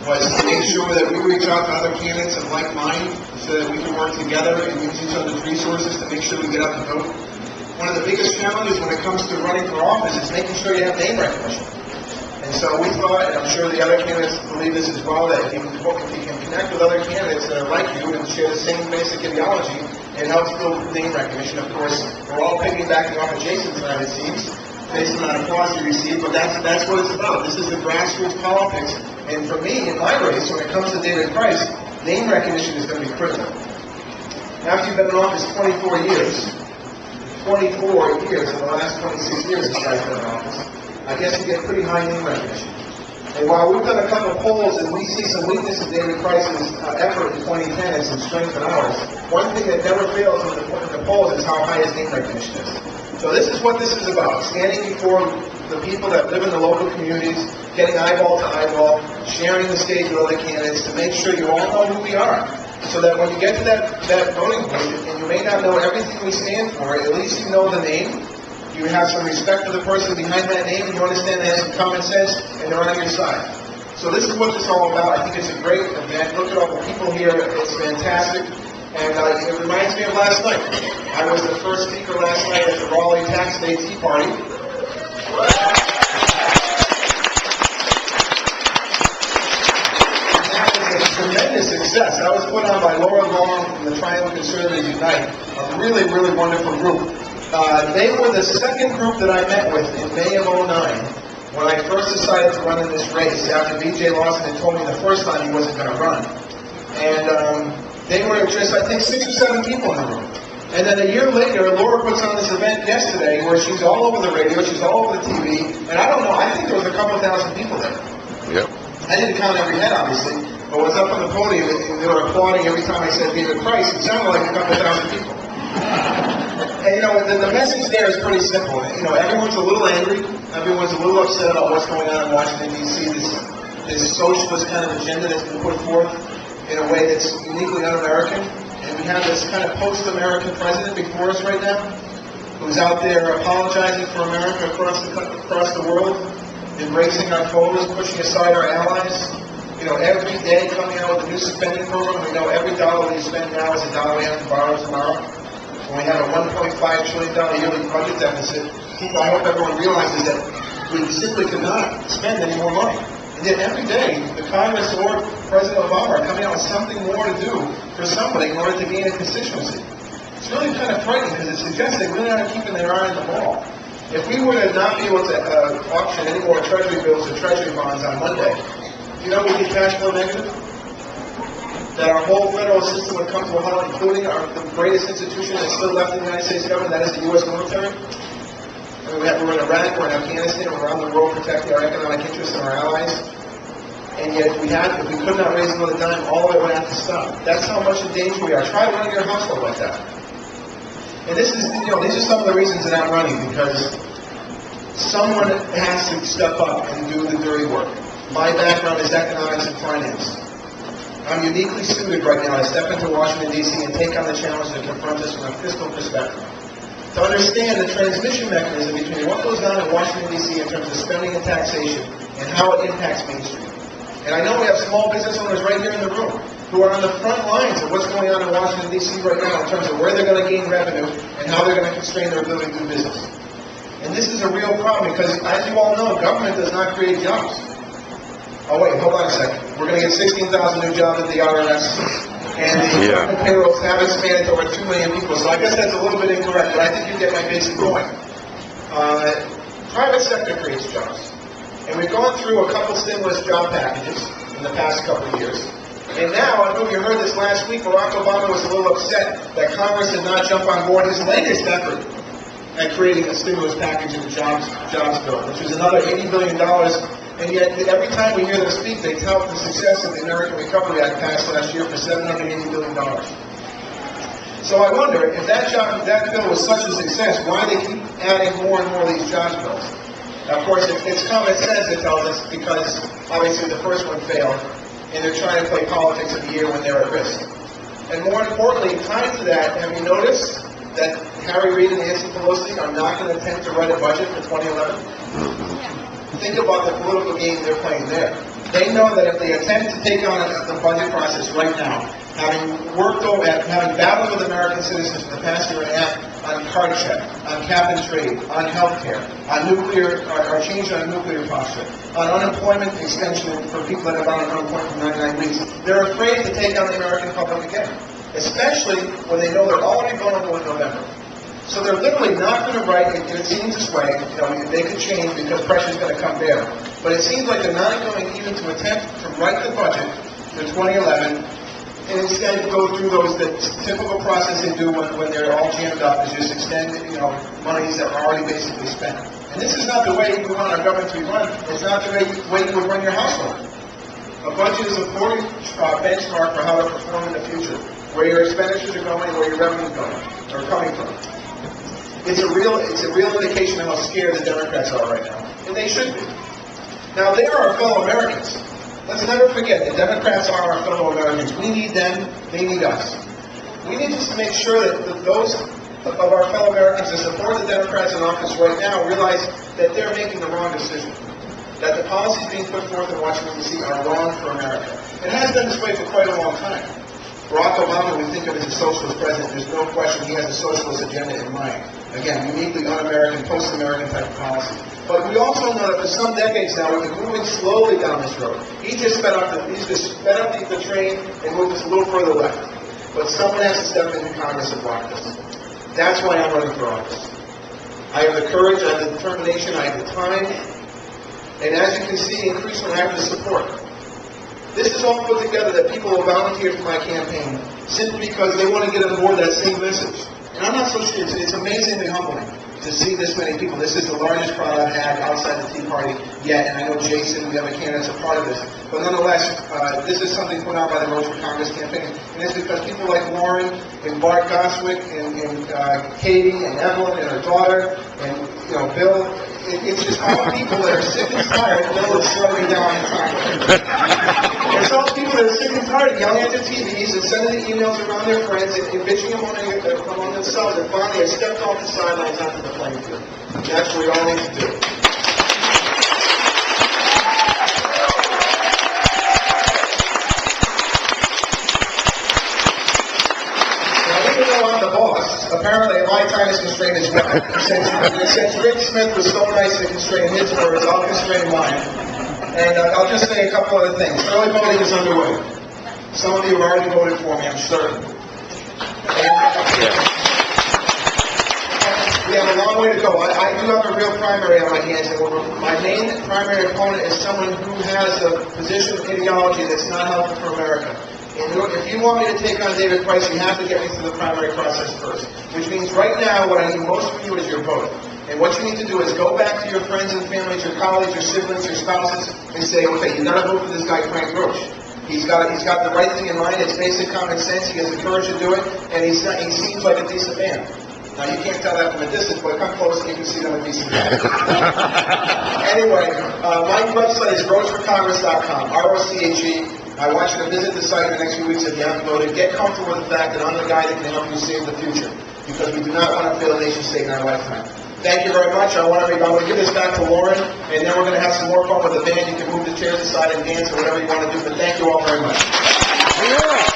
was to make sure that we reach out to other candidates of like mind so that we can work together and use each other's resources to make sure we get out the vote. One of the biggest challenges when it comes to running for office is making sure you have name recognition. And so we thought, and I'm sure the other candidates believe this as well, that if you can connect with other candidates that are like you and share the same basic ideology, it helps build name recognition. Of course, we're all piggybacking off of Jason's tonight, it seems, based on the applause he received, but that's what it's about. This is the grassroots politics. And for me, in my race, when it comes to David Price, name recognition is going to be critical. After you've been in office 24 years, 24 years in the last 26 years this guy's been in office, I guess you get pretty high name recognition. And while we've done a couple of polls and we see some weakness in David Price's effort in 2010 and some strength in ours, one thing that never fails in the polls is how high his name recognition is. So this is what this is about, standing before the people that live in the local communities, getting eyeball to eyeball, sharing the stage with other candidates to make sure you all know who we are. So that when you get to that voting booth, and you may not know everything we stand for, at least you know the name, you have some respect for the person behind that name, and you understand they have some common sense, and they're on your side. So this is what this is all about. I think it's a great event. Look at all the people here. It's fantastic. And it reminds me of last night. I was the first speaker last night at the Raleigh Tax Day Tea Party. Tremendous success. That was put on by Laura Long from the Triangle Conservatives Unite, a really, really wonderful group. They were the second group that I met with in May of 2009 when I first decided to run in this race after B.J. Lawson had told me the first time he wasn't going to run. And they were just, I think, 6 or 7 people in the room. And then a year later, Laura puts on this event yesterday where she's all over the radio, she's all over the TV, and I don't know, I think there was a couple thousand people there. Yep. I didn't count every head, obviously. But was up on the podium and they were applauding every time I said David Price. It sounded like a couple thousand people. And the message there is pretty simple. Everyone's a little angry. Everyone's a little upset about what's going on in Washington, D.C. This socialist kind of agenda that's been put forth in a way that's uniquely un-American. And we have this kind of post-American president before us right now who's out there apologizing for America across the world, embracing our foes, pushing aside our allies. Every day coming out with a new spending program. We know every dollar we spend now is a dollar we have to borrow tomorrow. When we have a $1.5 trillion yearly budget deficit, I hope everyone realizes that we simply cannot spend any more money. And yet every day, the Congress or President Obama are coming out with something more to do for somebody in order to gain a constituency. It's really kind of frightening because it suggests they really aren't keeping their eye on the ball. If we were to not be able to auction any more Treasury bills or Treasury bonds on Monday, we'd be cash flow negative? That our whole federal system would come to a halt, including the greatest institution that's still left in the United States government, that is the U.S. military? We're in Iraq, we're in Afghanistan, we're around the world protecting our economic interests and our allies. And yet, if we could not raise another dime, all of it would have to stop. That's how much in danger we are. Try running your household like that. And these are some of the reasons that I'm running, because someone has to step up and do the dirty work. My background is economics and finance. I'm uniquely suited right now to step into Washington, D.C. and take on the challenge that confronts us from a fiscal perspective. To understand the transmission mechanism between what goes on in Washington, D.C. in terms of spending and taxation and how it impacts Main Street. And I know we have small business owners right here in the room who are on the front lines of what's going on in Washington, D.C. right now in terms of where they're going to gain revenue and how they're going to constrain their ability to do business. And this is a real problem because, as you all know, government does not create jobs. Oh, wait, hold on a second. We're going to get 16,000 new jobs at the RFC. And the government payrolls have expanded to over 2 million people. So I guess that's a little bit incorrect, but I think you get my basic point. Private sector creates jobs. And we've gone through a couple stimulus job packages in the past couple of years. And now, I don't know if you heard this last week, Barack Obama was a little upset that Congress did not jump on board his latest effort at creating a stimulus package in the jobs bill, which was another $80 billion. And yet, every time we hear them speak, they tout the success of the American Recovery Act passed last year for $780 billion. So I wonder, if that bill was such a success, why they keep adding more and more of these jobs bills? Now, of course, it's common sense that tells us, because obviously the first one failed, and they're trying to play politics of the year when they're at risk. And more importantly, tied to that, have you noticed that Harry Reid and Nancy Pelosi are not going to attempt to write a budget for 2011? Think about the political game they're playing there. They know that if they attempt to take on the budget process right now, having battled with American citizens for the past year and a half on card check, on cap and trade, on health care, on nuclear, or change on nuclear posture, on unemployment extension for people that have been on unemployment for 99 weeks, they're afraid to take on the American public again, especially when they know they're already vulnerable in November. So they're literally not going to write, it seems this way, they could change because pressure's going to come there. But it seems like they're not going even to attempt to write the budget for 2011 and instead go through the typical process they do when they're all jammed up, is just extend, monies that are already basically spent. And this is not the way we want our government to be run. It's not the way you would run your household. A budget is a poor benchmark for how to perform in the future, where your expenditures are going, where your revenues are coming from. It's a real indication of how scared the Democrats are right now, and they should be. Now, they are our fellow Americans. Let's never forget, the Democrats are our fellow Americans. We need them, they need us. We need just to make sure that those of our fellow Americans that support the Democrats in office right now realize that they're making the wrong decision, that the policies being put forth in Washington, D.C. are wrong for America. It has been this way for quite a long time. Barack Obama, we think of as a socialist president. There's no question he has a socialist agenda in mind. Again, uniquely un-American, post-American type of policy. But we also know that for some decades now, we've been moving slowly down this road. He's just sped up the train and moved us a little further left. But someone has to step into Congress and block this. That's why I'm running for office. I have the courage, I have the determination, I have the time, and as you can see, increasingly I have the support. This is all put together that people will volunteer for my campaign simply because they want to get on board that same message. And I'm not so sure. It's amazingly humbling to see this many people. This is the largest crowd I've had outside the Tea Party yet, and I know Jason, the other candidates, are part of this. But nonetheless, this is something put out by the Roads for Congress campaign, and it's because people like Lauren and Bart Goswick and Katie and Evelyn and her daughter and Bill. It's just all people that are sick and tired of Bill is slowing down in Congress. It's all people that are sick and tired of yelling at their TVs and sending the emails around their friends and bitching among themselves and finally have stepped off the sidelines onto the playing field. That's what we all need to do. Apparently, my time is constrained as well. Since Rick Smith was so nice to constrain his words, I'll constrain mine. And I'll just say a couple other things. Early voting is underway. Some of you have already voted for me, I'm certain. We have a long way to go. I do have a real primary on my hands. My main primary opponent is someone who has a position of ideology that's not helpful for America. If you want me to take on David Price, you have to get me through the primary process first. Which means right now, what I need most of you is your vote. And what you need to do is go back to your friends and families, your colleagues, your siblings, your spouses, and say, okay, you got to vote for this guy, Frank Roche. He's got the right thing in mind. It's basic common sense. He has the courage to do it, and he seems like a decent man. Now, you can't tell that from a distance, but come close and you can see that I'm a decent man. Anyway, my website is rocheforcongress.com, R-O-C-H-E. I want you to visit the site in the next few weeks if you haven't voted. Get comfortable with the fact that I'm the guy that can help you save the future, because we do not want to fail a nation state in our lifetime. Thank you very much. I'm going to give this back to Lauren, and then we're going to have some more fun with the band. You can move the chairs aside and dance or whatever you want to do, but thank you all very much. Yeah.